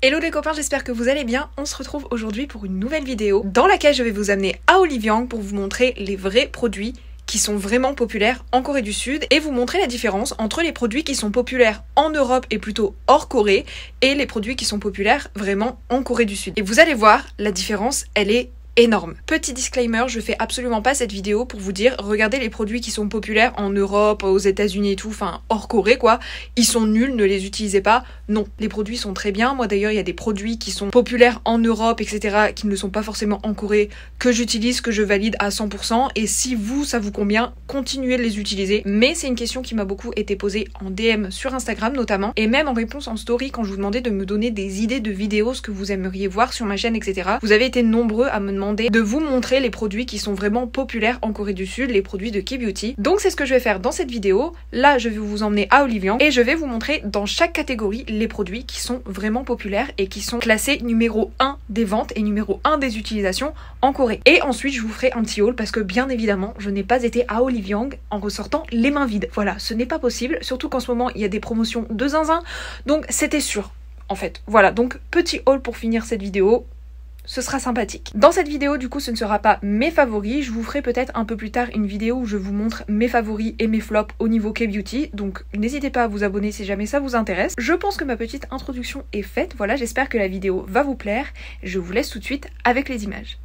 Hello les copains, j'espère que vous allez bien. On se retrouve aujourd'hui pour une nouvelle vidéo dans laquelle je vais vous amener à Oliviang pour vous montrer les vrais produits qui sont vraiment populaires en Corée du Sud et vous montrer la différence entre les produits qui sont populaires en Europe et plutôt hors Corée et les produits qui sont populaires vraiment en Corée du Sud. Et vous allez voir, la différence, elle est énorme. Petit disclaimer, je fais absolument pas cette vidéo pour vous dire regardez les produits qui sont populaires en Europe, aux États-Unis et tout, enfin hors Corée quoi, ils sont nuls, ne les utilisez pas. Non, les produits sont très bien. Moi d'ailleurs, il y a des produits qui sont populaires en Europe, etc., qui ne sont pas forcément en Corée, que j'utilise, que je valide à 100%. Et si vous, ça vous convient, continuez de les utiliser. Mais c'est une question qui m'a beaucoup été posée en DM sur Instagram notamment, et même en réponse en story quand je vous demandais de me donner des idées de vidéos, ce que vous aimeriez voir sur ma chaîne, etc. Vous avez été nombreux à me demander de vous montrer les produits qui sont vraiment populaires en Corée du Sud, les produits de K-Beauty. Donc c'est ce que je vais faire dans cette vidéo. Là, je vais vous emmener à Oliviang et je vais vous montrer dans chaque catégorie les produits qui sont vraiment populaires et qui sont classés numéro 1 des ventes et numéro 1 des utilisations en Corée. Et ensuite, je vous ferai un petit haul parce que bien évidemment, je n'ai pas été à Oliviang en ressortant les mains vides. Voilà, ce n'est pas possible, surtout qu'en ce moment, il y a des promotions de zinzin. Donc c'était sûr, en fait. Voilà, donc petit haul pour finir cette vidéo. Ce sera sympathique. Dans cette vidéo, du coup, ce ne sera pas mes favoris. Je vous ferai peut-être un peu plus tard une vidéo où je vous montre mes favoris et mes flops au niveau K-Beauty. Donc, n'hésitez pas à vous abonner si jamais ça vous intéresse. Je pense que ma petite introduction est faite. Voilà, j'espère que la vidéo va vous plaire. Je vous laisse tout de suite avec les images.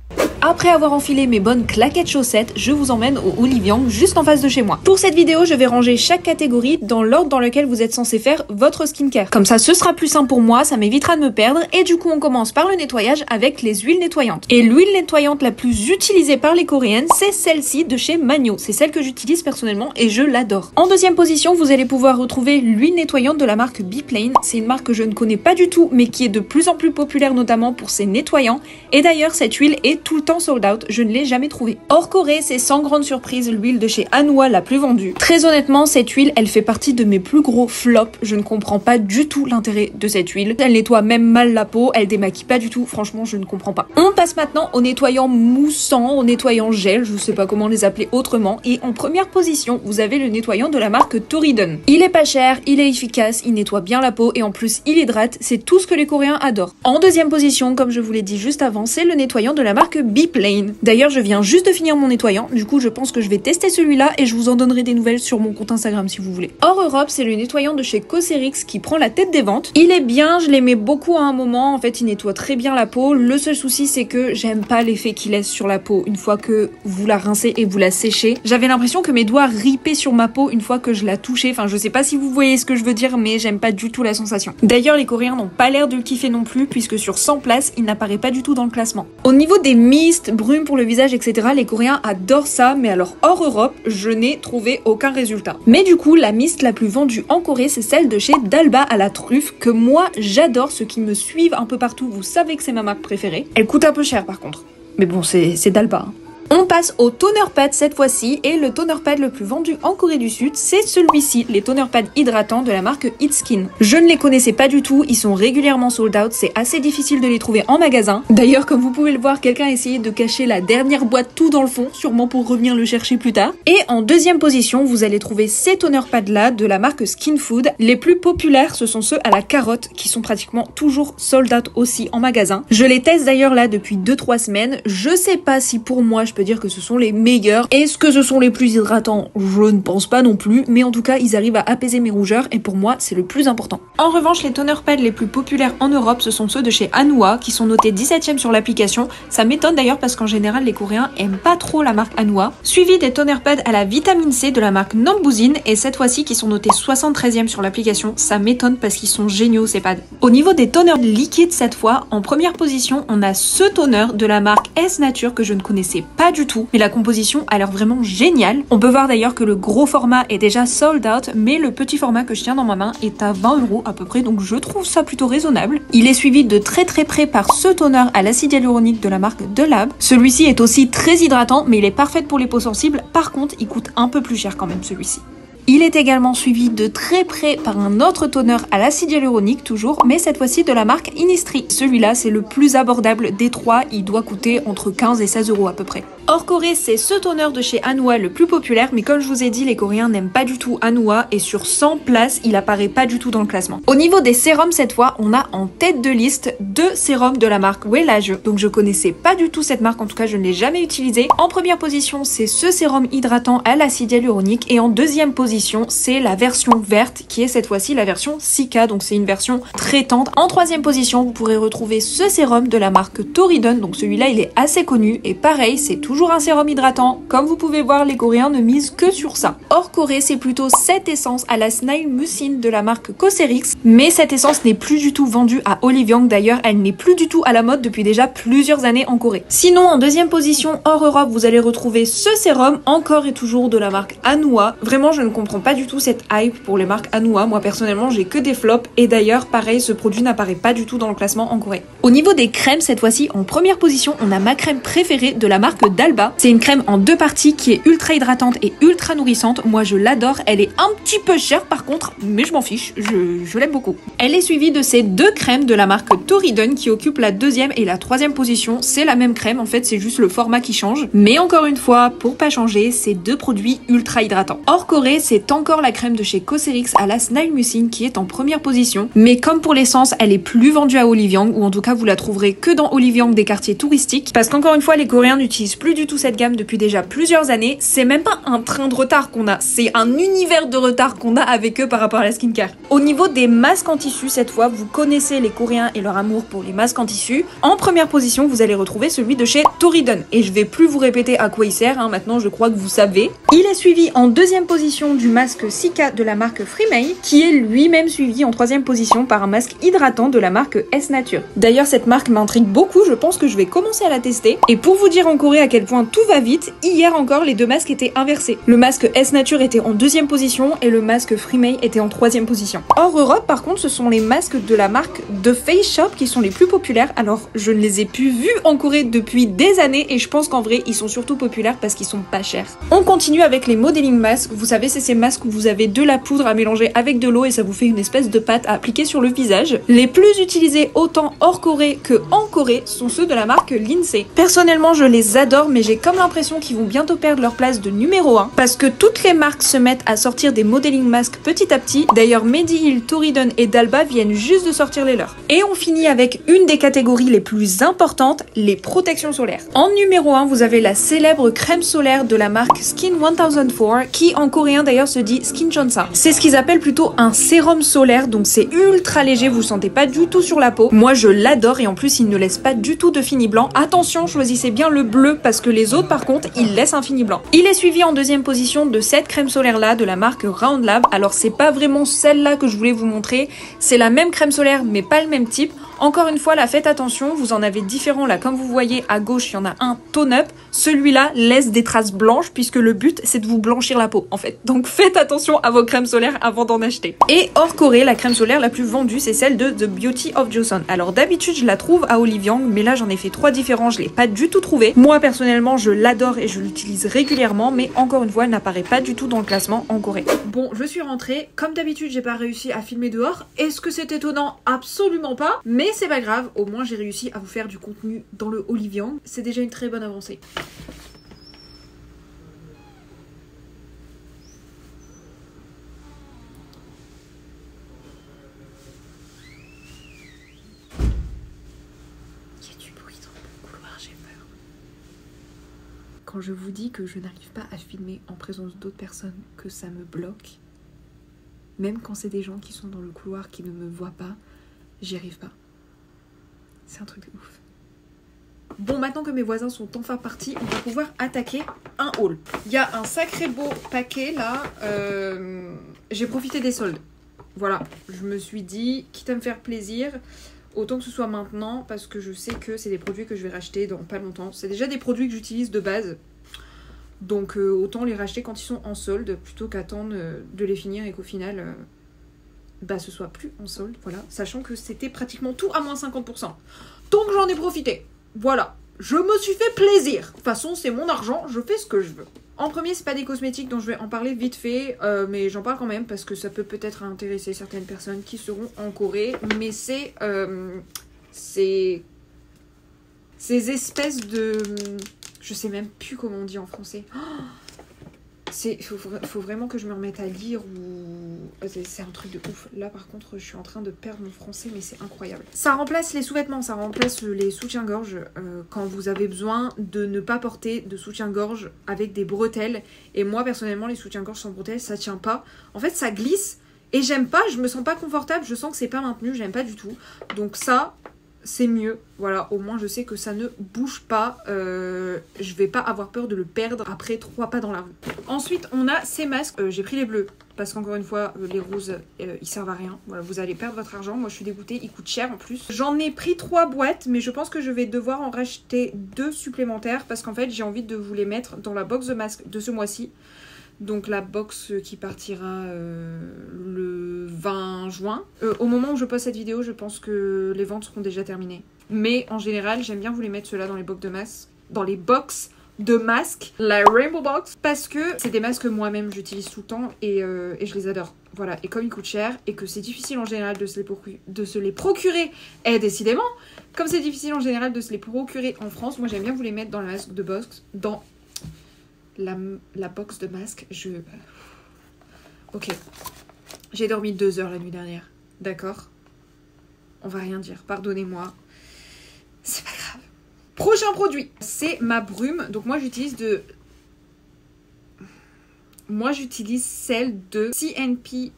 Après avoir enfilé mes bonnes claquettes chaussettes, je vous emmène au Oliviang, juste en face de chez moi. Pour cette vidéo, je vais ranger chaque catégorie dans l'ordre dans lequel vous êtes censé faire votre skincare. Comme ça, ce sera plus simple pour moi, ça m'évitera de me perdre. Et du coup, on commence par le nettoyage avec les huiles nettoyantes. Et l'huile nettoyante la plus utilisée par les Coréennes, c'est celle-ci de chez Magno. C'est celle que j'utilise personnellement et je l'adore. En deuxième position, vous allez pouvoir retrouver l'huile nettoyante de la marque Biplane. C'est une marque que je ne connais pas du tout, mais qui est de plus en plus populaire, notamment pour ses nettoyants. Et d'ailleurs, cette huile est tout le temps sold out, je ne l'ai jamais trouvée. Hors Corée, c'est sans grande surprise l'huile de chez Hanwha la plus vendue. Très honnêtement, cette huile, elle fait partie de mes plus gros flops. Je ne comprends pas du tout l'intérêt de cette huile. Elle nettoie même mal la peau, elle démaquille pas du tout. Franchement, je ne comprends pas. On passe maintenant au nettoyant moussant, au nettoyant gel, je sais pas comment les appeler autrement. Et en première position, vous avez le nettoyant de la marque Toriden. Il est pas cher, il est efficace, il nettoie bien la peau et en plus il hydrate. C'est tout ce que les Coréens adorent. En deuxième position, comme je vous l'ai dit juste avant, c'est le nettoyant de la marque Biplane. D'ailleurs, je viens juste de finir mon nettoyant, du coup je pense que je vais tester celui-là et je vous en donnerai des nouvelles sur mon compte Instagram si vous voulez. Hors Europe, c'est le nettoyant de chez Cosrx qui prend la tête des ventes. Il est bien, je l'aimais beaucoup à un moment, en fait il nettoie très bien la peau. Le seul souci c'est que j'aime pas l'effet qu'il laisse sur la peau une fois que vous la rincez et vous la séchez. J'avais l'impression que mes doigts ripaient sur ma peau une fois que je la touchais, enfin je sais pas si vous voyez ce que je veux dire, mais j'aime pas du tout la sensation. D'ailleurs, les Coréens n'ont pas l'air de le kiffer non plus, puisque sur 100 places, il n'apparaît pas du tout dans le classement. Au niveau des mistes, brumes pour le visage, etc., les Coréens adorent ça, mais alors hors Europe, je n'ai trouvé aucun résultat. Mais du coup, la mist la plus vendue en Corée, c'est celle de chez Dalba à la truffe, que moi j'adore. Ceux qui me suivent un peu partout, vous savez que c'est ma marque préférée. Elle coûte un peu cher par contre. Mais bon, c'est Dalba. Hein. On passe au toner pad cette fois-ci, et le toner pad le plus vendu en Corée du Sud, c'est celui-ci, les toner pads hydratants de la marque It Skin. Je ne les connaissais pas du tout, ils sont régulièrement sold out, c'est assez difficile de les trouver en magasin. D'ailleurs, comme vous pouvez le voir, quelqu'un a essayé de cacher la dernière boîte tout dans le fond, sûrement pour revenir le chercher plus tard. Et en deuxième position, vous allez trouver ces toner pads là de la marque Skin Food. Les plus populaires, ce sont ceux à la carotte, qui sont pratiquement toujours sold out aussi en magasin. Je les teste d'ailleurs là depuis 2-3 semaines, je sais pas si pour moi je peux dire que ce sont les meilleurs. Est-ce que ce sont les plus hydratants? Je ne pense pas non plus, mais en tout cas ils arrivent à apaiser mes rougeurs et pour moi c'est le plus important. En revanche, les toner pads les plus populaires en Europe, ce sont ceux de chez Hanwha qui sont notés 17e sur l'application. Ça m'étonne d'ailleurs parce qu'en général les Coréens aiment pas trop la marque Hanwha. Suivi des toner pads à la vitamine C de la marque Nambusin, et cette fois-ci qui sont notés 73e sur l'application. Ça m'étonne parce qu'ils sont géniaux ces pads. Au niveau des toners liquides cette fois, en première position on a ce toner de la marque S Nature que je ne connaissais pas du tout, mais la composition a l'air vraiment géniale. On peut voir d'ailleurs que le gros format est déjà sold out, mais le petit format que je tiens dans ma main est à 20 € à peu près, donc je trouve ça plutôt raisonnable. Il est suivi de très près par ce toner à l'acide hyaluronique de la marque De Lab. Celui-ci est aussi très hydratant, mais il est parfait pour les peaux sensibles. Par contre, il coûte un peu plus cher quand même celui-ci. Il est également suivi de très près par un autre toner à l'acide hyaluronique toujours, mais cette fois-ci de la marque Innisfree. Celui-là, c'est le plus abordable des trois, il doit coûter entre 15 et 16 € à peu près. Hors Corée, c'est ce toner de chez Anwha le plus populaire, mais comme je vous ai dit, les Coréens n'aiment pas du tout Anwha et sur 100 places, il apparaît pas du tout dans le classement. Au niveau des sérums, cette fois, on a en tête de liste 2 sérums de la marque Wellage. Donc je connaissais pas du tout cette marque, en tout cas je ne l'ai jamais utilisée. En première position, c'est ce sérum hydratant à l'acide hyaluronique et en deuxième position, c'est la version verte qui est cette fois-ci la version Cica, donc c'est une version traitante. En troisième position, vous pourrez retrouver ce sérum de la marque Torridon, donc celui-là il est assez connu et pareil, c'est toujours un sérum hydratant. Comme vous pouvez voir, les Coréens ne misent que sur ça. Hors Corée, c'est plutôt cette essence à la Snail Mucin de la marque Cosrx, mais cette essence n'est plus du tout vendue à Oliviang. D'ailleurs, elle n'est plus du tout à la mode depuis déjà plusieurs années en Corée. Sinon, en deuxième position, hors Europe, vous allez retrouver ce sérum, encore et toujours de la marque Anwha. Vraiment, je ne comprends pas du tout cette hype pour les marques Anwha. Moi, personnellement, j'ai que des flops. Et d'ailleurs, pareil, ce produit n'apparaît pas du tout dans le classement en Corée. Au niveau des crèmes, cette fois-ci, en première position, on a ma crème préférée de la marque Dalba. C'est une crème en 2 parties qui est ultra hydratante et ultra nourrissante. Moi, je l'adore. Elle est un petit peu chère par contre, mais je m'en fiche. Je l'aime beaucoup. Elle est suivie de ces 2 crèmes de la marque Torridon qui occupent la 2e et la 3e position. C'est la même crème, en fait, c'est juste le format qui change. Mais encore une fois, pour pas changer, c'est 2 produits ultra hydratants. Hors Corée, c'est encore la crème de chez Cosrx à la Snail Mucin qui est en première position. Mais comme pour l'essence, elle est plus vendue à Oliviang, ou en tout cas, vous la trouverez que dans Oliviang des quartiers touristiques. Parce qu'encore une fois, les Coréens n'utilisent plus du tout cette gamme depuis déjà plusieurs années. C'est même pas un train de retard qu'on a, c'est un univers de retard qu'on a avec eux par rapport à la skincare. Au niveau des masques en tissu, cette fois, vous connaissez les Coréens et leur amour pour les masques en tissu. En première position, vous allez retrouver celui de chez Torridon. Et je vais plus vous répéter à quoi il sert, hein, maintenant je crois que vous savez. Il est suivi en 2e position du masque Cica de la marque Freemay, qui est lui-même suivi en 3e position par un masque hydratant de la marque S Nature. D'ailleurs, cette marque m'intrigue beaucoup, je pense que je vais commencer à la tester. Et pour vous dire en Corée à quel point tout va vite, hier encore, les 2 masques étaient inversés. Le masque S Nature était en 2e position et le masque Freemay était en 3e position. Hors Europe, par contre, ce sont les masques de la marque The Face Shop qui sont les plus populaires. Alors, je ne les ai plus vus en Corée depuis des années et je pense qu'en vrai, ils sont surtout populaires parce qu'ils sont pas chers. On continue avec les modeling masks. Vous savez, c'est ces masques où vous avez de la poudre à mélanger avec de l'eau et ça vous fait une espèce de pâte à appliquer sur le visage. Les plus utilisés autant hors Corée que en Corée sont ceux de la marque Lindsay. Personnellement, je les adore, mais j'ai comme l'impression qu'ils vont bientôt perdre leur place de numéro 1 parce que toutes les marques se mettent à sortir des modeling masks petit à petit. D'ailleurs, Mediheal, Torridon et Dalba viennent juste de sortir les leurs. Et on finit avec une des catégories les plus importantes, les protections solaires. En numéro 1, vous avez la célèbre crème solaire de la marque Skin 1004 qui en coréen d'ailleurs se dit Skin Chonsa. C'est ce qu'ils appellent plutôt un sérum solaire, donc c'est ultra léger, vous le sentez pas du tout sur la peau. Moi je l'adore et en plus il ne laisse pas du tout de fini blanc. Attention, choisissez bien le bleu parce que les autres par contre ils laissent un fini blanc. Il est suivi en 2e position de cette crème solaire là de la marque Round Lab. Alors c'est pas vraiment celle-là que je voulais vous montrer, c'est la même crème solaire mais pas le même type. Encore une fois, là, faites attention, vous en avez différents là, comme vous voyez à gauche, il y en a un tone-up, celui-là laisse des traces blanches puisque le but c'est de vous blanchir la peau en fait. Donc faites attention à vos crèmes solaires avant d'en acheter. Et hors Corée, la crème solaire la plus vendue c'est celle de The Beauty of Joseon. Alors d'habitude je la trouve à Oliviang, mais là j'en ai fait 3 différents, je l'ai pas du tout trouvé. Moi personnellement je l'adore et je l'utilise régulièrement, mais encore une fois elle n'apparaît pas du tout dans le classement en Corée. Bon, je suis rentrée, comme d'habitude j'ai pas réussi à filmer dehors. Est-ce que c'est étonnant? Absolument pas, mais c'est pas grave, au moins j'ai réussi à vous faire du contenu dans le Oliviang, c'est déjà une très bonne avancée. Il y a du bruit dans le couloir, j'ai peur. Quand je vous dis que je n'arrive pas à filmer en présence d'autres personnes, que ça me bloque, même quand c'est des gens qui sont dans le couloir qui ne me voient pas, j'y arrive pas. C'est un truc de ouf. Bon, maintenant que mes voisins sont enfin partis, on va pouvoir attaquer un haul. Il y a un sacré beau paquet là. J'ai profité des soldes. Voilà, je me suis dit, quitte à me faire plaisir, autant que ce soit maintenant, parce que je sais que c'est des produits que je vais racheter dans pas longtemps. C'est déjà des produits que j'utilise de base. Donc autant les racheter quand ils sont en solde, plutôt qu'attendre de les finir et qu'au final... ce soit plus en solde, voilà, sachant que c'était pratiquement tout à moins 50%. Donc j'en ai profité. Voilà, je me suis fait plaisir. De toute façon, c'est mon argent, je fais ce que je veux. En premier, c'est pas des cosmétiques dont je vais en parler vite fait, mais j'en parle quand même parce que ça peut peut-être intéresser certaines personnes qui seront en Corée. Mais c'est ces espèces de... Je sais même plus comment on dit en français. Faut vraiment que je me remette à lire ou... C'est un truc de ouf. Là par contre je suis en train de perdre mon français mais c'est incroyable. Ça remplace les sous-vêtements, ça remplace les soutiens-gorge quand vous avez besoin de ne pas porter de soutien-gorge avec des bretelles. Et moi personnellement les soutiens-gorge sans bretelles ça tient pas. En fait ça glisse et j'aime pas, je me sens pas confortable, je sens que c'est pas maintenu, j'aime pas du tout. Donc ça... c'est mieux, voilà, au moins je sais que ça ne bouge pas, je vais pas avoir peur de le perdre après 3 pas dans la rue. Ensuite on a ces masques, j'ai pris les bleus, parce qu'encore une fois les roses ils servent à rien, voilà, vous allez perdre votre argent, moi je suis dégoûtée, ils coûtent cher en plus. J'en ai pris 3 boîtes, mais je pense que je vais devoir en racheter 2 supplémentaires, parce qu'en fait j'ai envie de vous les mettre dans la box de masques de ce mois-ci. Donc la box qui partira le 20 juin. Au moment où je poste cette vidéo, je pense que les ventes seront déjà terminées. Mais en général, j'aime bien vous les mettre ceux-là dans les box de masques. Dans les box de masques. La Rainbow Box. Parce que c'est des masques que moi-même j'utilise tout le temps et je les adore. Voilà, et comme ils coûtent cher et que c'est difficile en général de se les procurer, et décidément, comme c'est difficile en général de se les procurer en France, moi j'aime bien vous les mettre dans la masque de box, dans la box de masque. Ok. J'ai dormi 2 heures la nuit dernière. D'accord? On va rien dire. Pardonnez-moi. C'est pas grave. Prochain produit. C'est ma brume. Donc moi j'utilise celle de CNP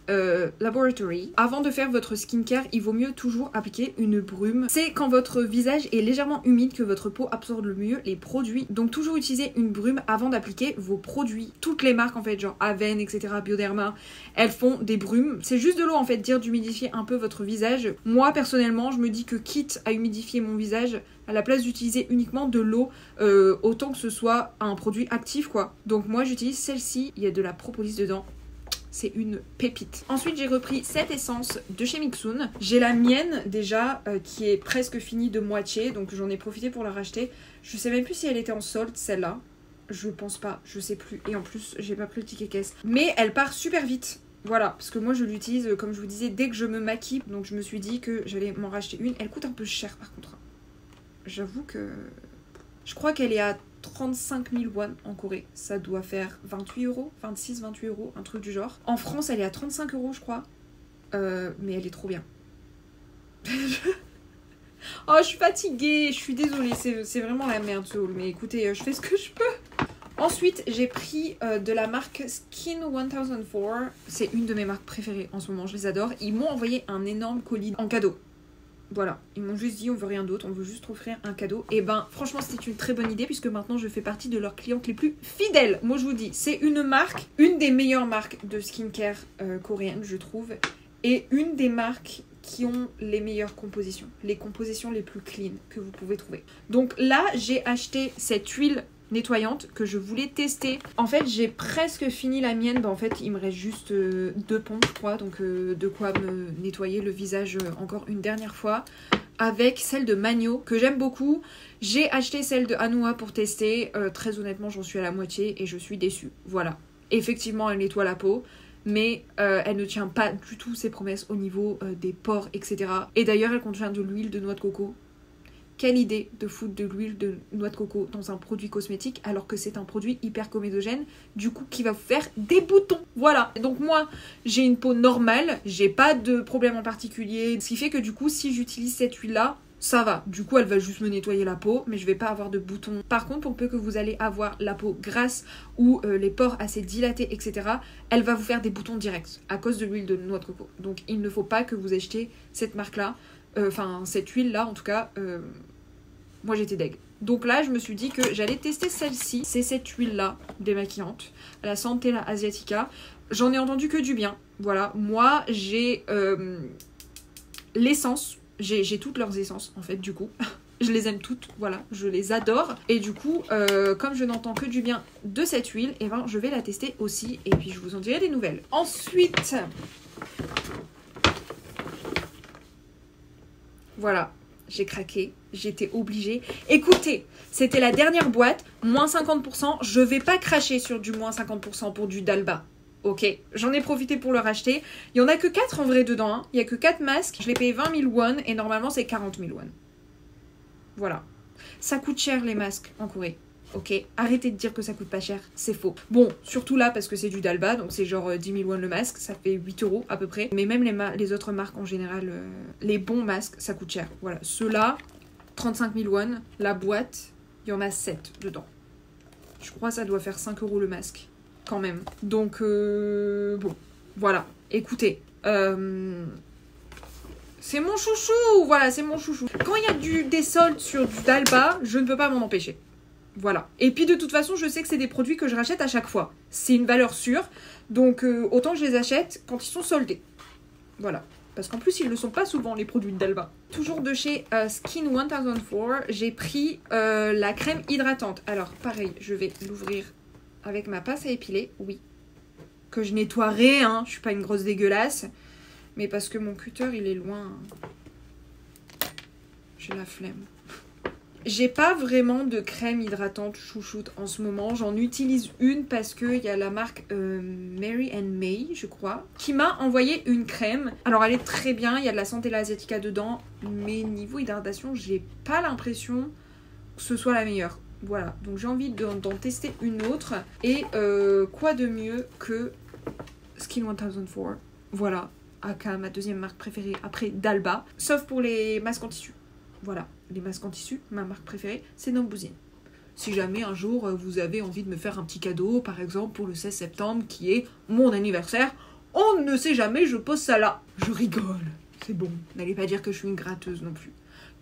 Laboratory. Avant de faire votre skincare, il vaut mieux toujours appliquer une brume. C'est quand votre visage est légèrement humide que votre peau absorbe le mieux les produits. Donc toujours utiliser une brume avant d'appliquer vos produits. Toutes les marques en fait, genre Aven, etc., Bioderma, elles font des brumes. C'est juste de l'eau en fait, dire d'humidifier un peu votre visage. Moi personnellement, je me dis que quitte à humidifier mon visage, à la place d'utiliser uniquement de l'eau, autant que ce soit un produit actif quoi. Donc moi j'utilise celle-ci, il y a de la propolis dedans, c'est une pépite. Ensuite j'ai repris cette essence de chez Mixun. J'ai la mienne déjà qui est presque finie de moitié, donc j'en ai profité pour la racheter. Je sais même plus si elle était en solde celle-là, je pense pas, je sais plus, et en plus j'ai pas pris le ticket caisse. Mais elle part super vite. Voilà, parce que moi je l'utilise comme je vous disais dès que je me maquille, donc je me suis dit que j'allais m'en racheter une. Elle coûte un peu cher par contre. J'avoue que... je crois qu'elle est à 35 000 won en Corée. Ça doit faire 28 €, 26, 28 €, un truc du genre. En France, elle est à 35 € je crois. Mais elle est trop bien. Oh, je suis fatiguée, je suis désolée. C'est vraiment la merde ce haul. Mais écoutez, je fais ce que je peux. Ensuite, j'ai pris de la marque Skin 1004. C'est une de mes marques préférées en ce moment, je les adore. Ils m'ont envoyé un énorme colis en cadeau. Voilà, ils m'ont juste dit on veut rien d'autre, on veut juste offrir un cadeau. Et ben franchement c'était une très bonne idée puisque maintenant je fais partie de leurs clientes les plus fidèles. Moi je vous dis, c'est une marque, une des meilleures marques de skincare coréenne je trouve. Et une des marques qui ont les meilleures compositions. Les compositions les plus clean que vous pouvez trouver. Donc là j'ai acheté cette huile nettoyante que je voulais tester. En fait j'ai presque fini la mienne, en fait il me reste juste 2 pompes je crois, donc de quoi me nettoyer le visage encore une dernière fois avec celle de Magno que j'aime beaucoup. J'ai acheté celle de Anua pour tester, très honnêtement j'en suis à la moitié et je suis déçue. Voilà, effectivement elle nettoie la peau mais elle ne tient pas du tout ses promesses au niveau des pores etc. Et d'ailleurs elle contient de l'huile de noix de coco. Quelle idée de foutre de l'huile de noix de coco dans un produit cosmétique alors que c'est un produit hyper comédogène, du coup qui va vous faire des boutons. Voilà, donc moi j'ai une peau normale, j'ai pas de problème en particulier, ce qui fait que du coup si j'utilise cette huile là, ça va. Du coup elle va juste me nettoyer la peau, mais je vais pas avoir de boutons. Par contre pour peu que vous allez avoir la peau grasse ou les pores assez dilatés etc, elle va vous faire des boutons directs à cause de l'huile de noix de coco. Donc il ne faut pas que vous achetiez cette marque là. Enfin cette huile là en tout cas moi j'étais deg. Donc là je me suis dit que j'allais tester celle-ci. C'est cette huile là démaquillante, la Centella Asiatica. J'en ai entendu que du bien. Voilà, moi j'ai l'essence, j'ai toutes leurs essences en fait du coup. Je les aime toutes, voilà, je les adore. Et du coup, comme je n'entends que du bien de cette huile, et ben je vais la tester aussi. Et puis je vous en dirai des nouvelles. Ensuite... voilà, j'ai craqué, j'étais obligée. Écoutez, c'était la dernière boîte, moins 50%. Je vais pas cracher sur du moins 50% pour du Dalba. Ok, j'en ai profité pour le racheter. Il y en a que 4 en vrai dedans, hein. Il y a que 4 masques. Je l'ai payé 20 000 won et normalement c'est 40 000 won. Voilà. Ça coûte cher les masques en Corée. ok? Arrêtez de dire que ça coûte pas cher, c'est faux. Bon, surtout là parce que c'est du Dalba, donc c'est genre 10 000 won le masque, ça fait 8 € à peu près. Mais même les autres marques en général, les bons masques, ça coûte cher. Voilà, ceux-là, 35 000 won, la boîte, il y en a 7 dedans. Je crois que ça doit faire 5 € le masque, quand même. Donc, bon, voilà, écoutez, c'est mon chouchou, voilà, c'est mon chouchou. Quand il y a des soldes sur du Dalba, je ne peux pas m'en empêcher. Voilà. Et puis de toute façon, je sais que c'est des produits que je rachète à chaque fois. C'est une valeur sûre, donc autant je les achète quand ils sont soldés. Voilà. Parce qu'en plus, ils ne le sont pas souvent, les produits de Dalba. Toujours de chez Skin 1004, j'ai pris la crème hydratante. Alors, pareil, je vais l'ouvrir avec ma pince à épiler, oui. Que je nettoierai, hein, je suis pas une grosse dégueulasse. Mais parce que mon cutter, il est loin. J'ai la flemme. J'ai pas vraiment de crème hydratante chouchoute en ce moment. J'en utilise une parce qu'il y a la marque Mary & May, je crois, qui m'a envoyé une crème. Alors elle est très bien, il y a de la Centella Asiatica dedans, mais niveau hydratation, j'ai pas l'impression que ce soit la meilleure. Voilà, donc j'ai envie d'en tester une autre. Et quoi de mieux que Skin 1004. Voilà, aka ma deuxième marque préférée après Dalba, sauf pour les masques en tissu. Voilà, les masques en tissu, ma marque préférée, c'est Nambusin. Si jamais un jour vous avez envie de me faire un petit cadeau, par exemple pour le 16 septembre qui est mon anniversaire, on ne sait jamais, je pose ça là. Je rigole, c'est bon, n'allez pas dire que je suis une gratteuse non plus.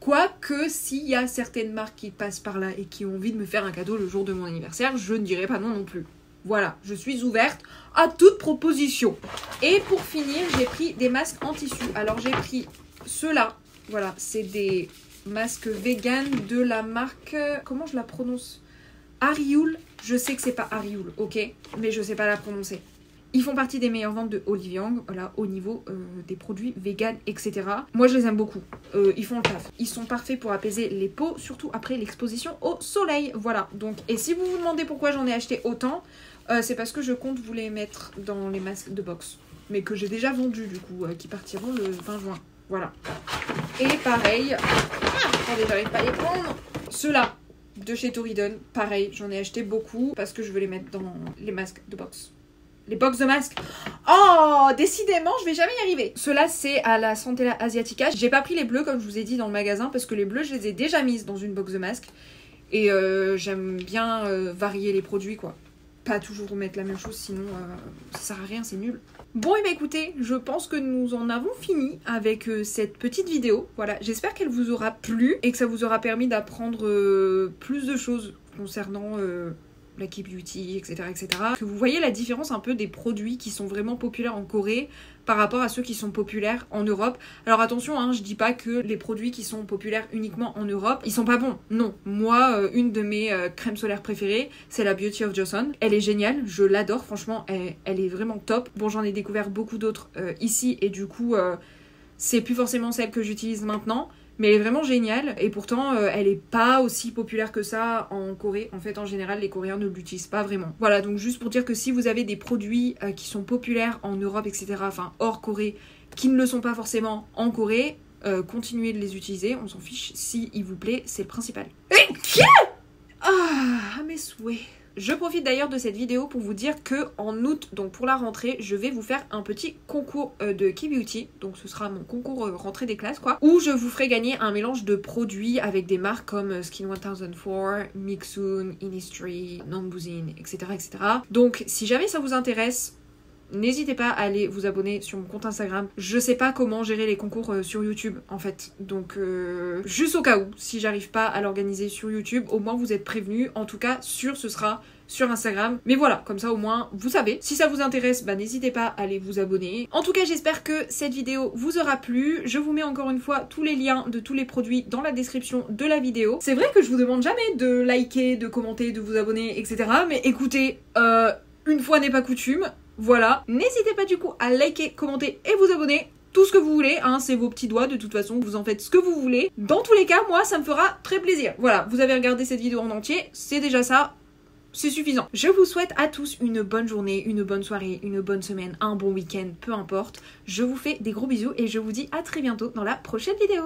Quoique, s'il y a certaines marques qui passent par là et qui ont envie de me faire un cadeau le jour de mon anniversaire, je ne dirai pas non non plus. Voilà, je suis ouverte à toute proposition. Et pour finir, j'ai pris des masques en tissu. Alors j'ai pris ceux-là, voilà, c'est des masque vegan de la marque, comment je la prononce, Ariul. Je sais que c'est pas Ariul, ok, mais je sais pas la prononcer. Ils font partie des meilleures ventes de Oliviang, voilà, au niveau des produits vegan, etc. Moi je les aime beaucoup, ils font le taf. Ils sont parfaits pour apaiser les peaux, surtout après l'exposition au soleil, voilà. Donc, et si vous vous demandez pourquoi j'en ai acheté autant, c'est parce que je compte vous les mettre dans les masques de box, mais que j'ai déjà vendus du coup, qui partiront le 20 juin, voilà. Et pareil, attendez, j'arrive pas à les prendre. Ceux-là, de chez Torridon, pareil, j'en ai acheté beaucoup parce que je veux les mettre dans les masques de box. Les box de masques. Oh, décidément, je vais jamais y arriver. Ceux-là, c'est à la Centella Asiatica. J'ai pas pris les bleus comme je vous ai dit dans le magasin parce que les bleus, je les ai déjà mises dans une box de masques. Et j'aime bien varier les produits, quoi. Pas toujours mettre la même chose, sinon ça sert à rien, c'est nul. Bon, et bien écoutez, je pense que nous en avons fini avec cette petite vidéo. Voilà, j'espère qu'elle vous aura plu et que ça vous aura permis d'apprendre plus de choses concernant la K-beauty, etc., etc. Que vous voyez la différence un peu des produits qui sont vraiment populaires en Corée par rapport à ceux qui sont populaires en Europe. Alors attention, hein, je dis pas que les produits qui sont populaires uniquement en Europe, ils sont pas bons. Non, moi, une de mes crèmes solaires préférées, c'est la Beauty of Joseon. Elle est géniale, je l'adore, franchement, elle est vraiment top. Bon, j'en ai découvert beaucoup d'autres ici et du coup, c'est plus forcément celle que j'utilise maintenant. Mais elle est vraiment géniale et pourtant elle est pas aussi populaire que ça en Corée. En fait, en général, les Coréens ne l'utilisent pas vraiment. Voilà, donc juste pour dire que si vous avez des produits qui sont populaires en Europe, etc., enfin hors Corée, qui ne le sont pas forcément en Corée, continuez de les utiliser, on s'en fiche. Si il vous plaît, c'est le principal. Ah, mes souhaits. Je profite d'ailleurs de cette vidéo pour vous dire que en août, donc pour la rentrée, je vais vous faire un petit concours de K-beauty. Donc ce sera mon concours rentrée des classes quoi. Où je vous ferai gagner un mélange de produits avec des marques comme Skin 1004, Mixun, Innisfree, Nambusin, etc., etc. Donc si jamais ça vous intéresse, n'hésitez pas à aller vous abonner sur mon compte Instagram. Je sais pas comment gérer les concours sur YouTube en fait. Donc juste au cas où, si j'arrive pas à l'organiser sur YouTube, au moins vous êtes prévenus. En tout cas, ce sera sur Instagram. Mais voilà, comme ça au moins vous savez. Si ça vous intéresse, bah n'hésitez pas à aller vous abonner. En tout cas, j'espère que cette vidéo vous aura plu. Je vous mets encore une fois tous les liens de tous les produits dans la description de la vidéo. C'est vrai que je vous demande jamais de liker, de commenter, de vous abonner, etc. Mais écoutez, une fois n'est pas coutume. Voilà, n'hésitez pas du coup à liker, commenter et vous abonner, tout ce que vous voulez, hein, c'est vos petits doigts, de toute façon, vous en faites ce que vous voulez. Dans tous les cas, moi, ça me fera très plaisir. Voilà, vous avez regardé cette vidéo en entier, c'est déjà ça, c'est suffisant. Je vous souhaite à tous une bonne journée, une bonne soirée, une bonne semaine, un bon week-end, peu importe. Je vous fais des gros bisous et je vous dis à très bientôt dans la prochaine vidéo.